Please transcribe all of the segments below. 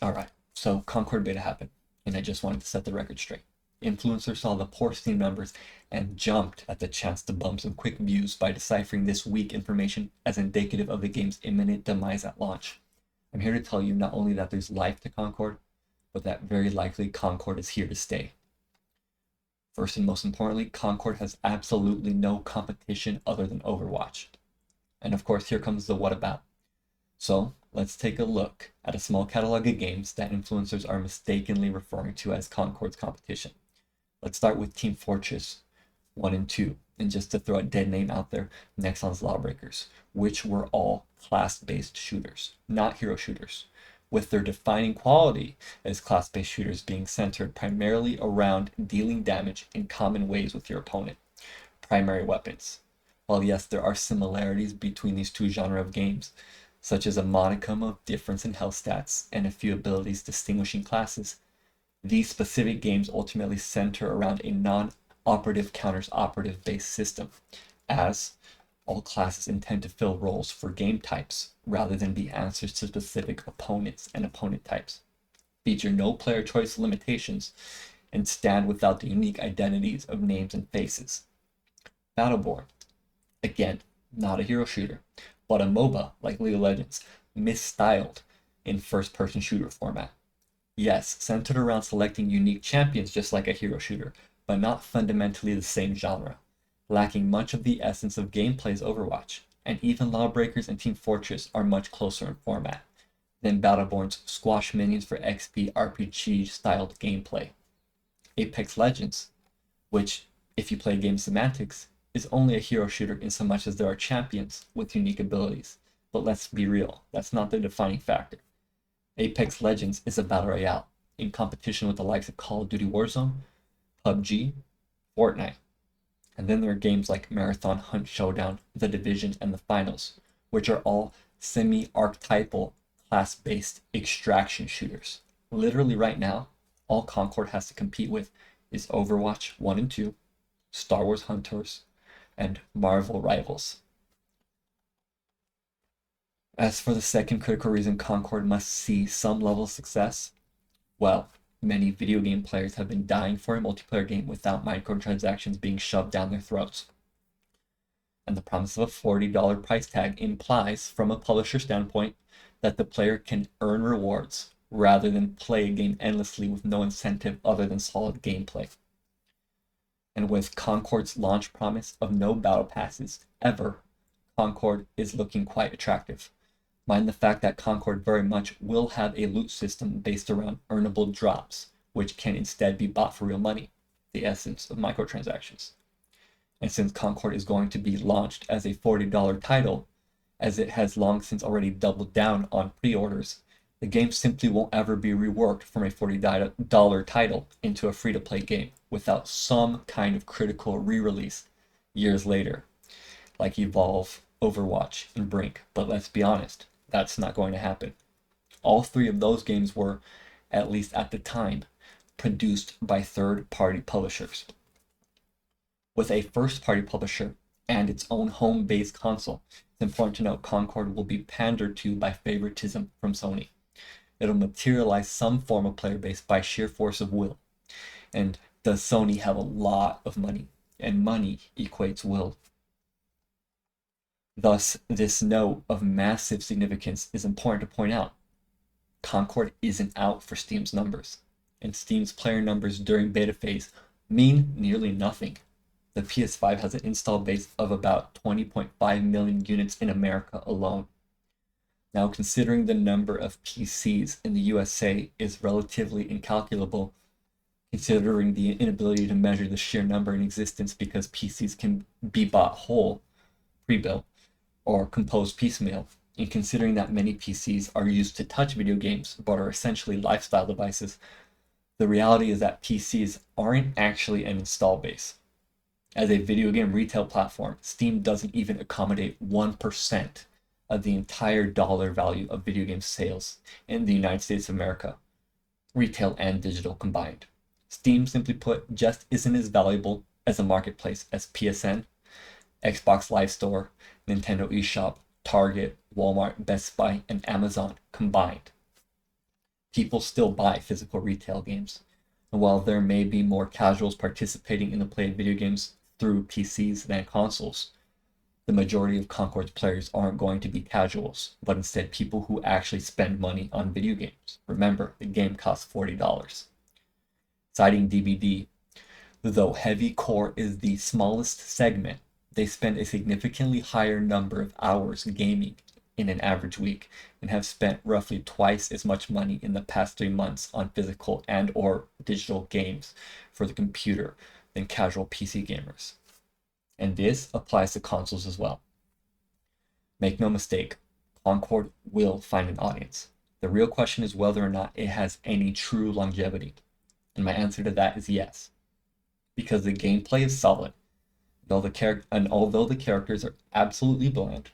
All right, so Concord beta happened, and I just wanted to set the record straight. Influencers saw the poor Steam numbers and jumped at the chance to bump some quick views by deciphering this weak information as indicative of the game's imminent demise at launch. I'm here to tell you not only that there's life to Concord, but that very likely Concord is here to stay. First and most importantly, Concord has absolutely no competition other than Overwatch. And of course, here comes the what about. So let's take a look at a small catalog of games that influencers are mistakenly referring to as Concord's competition. Let's start with Team Fortress 1 and 2, and just to throw a dead name out there, Nexon's Lawbreakers, which were all class-based shooters, not hero shooters, with their defining quality as class-based shooters being centered primarily around dealing damage in common ways with your opponent, primary weapons. While yes, there are similarities between these two genres of games, such as a modicum of difference in health stats and a few abilities distinguishing classes, these specific games ultimately center around a non-operative counters operative based system, as all classes intend to fill roles for game types rather than be answers to specific opponents and opponent types, feature no player choice limitations, and stand without the unique identities of names and faces. Battleborn, again, not a hero shooter, but a MOBA like League of Legends, misstyled in first person shooter format. Yes, centered around selecting unique champions just like a hero shooter, but not fundamentally the same genre, lacking much of the essence of gameplay as Overwatch, and even Lawbreakers and Team Fortress are much closer in format than Battleborn's squash minions for XP RPG styled gameplay. Apex Legends, which, if you play game semantics, is only a hero shooter in so much as there are champions with unique abilities. But let's be real, that's not the defining factor. Apex Legends is a battle royale in competition with the likes of Call of Duty Warzone, PUBG, Fortnite. And then there are games like Marathon Hunt Showdown, The Division, and The Finals, which are all semi-archetypal class-based extraction shooters. Literally right now, all Concord has to compete with is Overwatch 1 and 2, Star Wars Hunters, and Marvel Rivals. As for the second critical reason Concord must see some level of success, well, many video game players have been dying for a multiplayer game without microtransactions being shoved down their throats. And the promise of a $40 price tag implies, from a publisher standpoint, that the player can earn rewards rather than play a game endlessly with no incentive other than solid gameplay. And with Concord's launch promise of no battle passes ever, Concord is looking quite attractive. Mind the fact that Concord very much will have a loot system based around earnable drops, which can instead be bought for real money, the essence of microtransactions. And since Concord is going to be launched as a $40 title, as it has long since already doubled down on pre-orders, the game simply won't ever be reworked from a $40 title into a free-to-play game without some kind of critical re-release years later, like Evolve, Overwatch, and Brink. But let's be honest, that's not going to happen. All three of those games were, at least at the time, produced by third-party publishers. With a first-party publisher and its own home-based console, it's important to note Concord will be pandered to by favoritism from Sony. It'll materialize some form of player base by sheer force of will. And does Sony have a lot of money? And money equates will. Thus, this note of massive significance is important to point out. Concord isn't out for Steam's numbers, and Steam's player numbers during beta phase mean nearly nothing. The PS5 has an install base of about 20.5 million units in America alone. Now, considering the number of PCs in the USA is relatively incalculable, considering the inability to measure the sheer number in existence because PCs can be bought whole, pre-built, or composed piecemeal, and considering that many PCs are used to touch video games but are essentially lifestyle devices, the reality is that PCs aren't actually an install base. As a video game retail platform, Steam doesn't even accommodate 1% of the entire dollar value of video game sales in the United States of America, retail and digital combined. Steam, simply put, just isn't as valuable as a marketplace as PSN, Xbox Live Store, Nintendo eShop, Target, Walmart, Best Buy, and Amazon combined. People still buy physical retail games. And while there may be more casuals participating in the play of video games through PCs than consoles, the majority of Concord's players aren't going to be casuals, but instead people who actually spend money on video games. Remember, the game costs $40. Citing DVD, though heavy core is the smallest segment, they spend a significantly higher number of hours gaming in an average week and have spent roughly twice as much money in the past 3 months on physical and or digital games for the computer than casual PC gamers. And this applies to consoles as well. Make no mistake, Concord will find an audience. The real question is whether or not it has any true longevity. And my answer to that is yes. Because the gameplay is solid, although the characters are absolutely bland.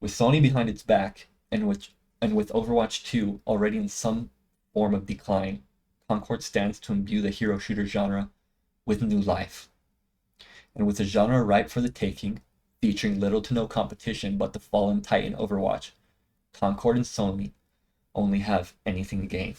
With Sony behind its back, and with Overwatch 2 already in some form of decline, Concord stands to imbue the hero shooter genre with new life. And with a genre ripe for the taking, featuring little to no competition but the fallen titan Overwatch, Concord and Sony only have anything to gain.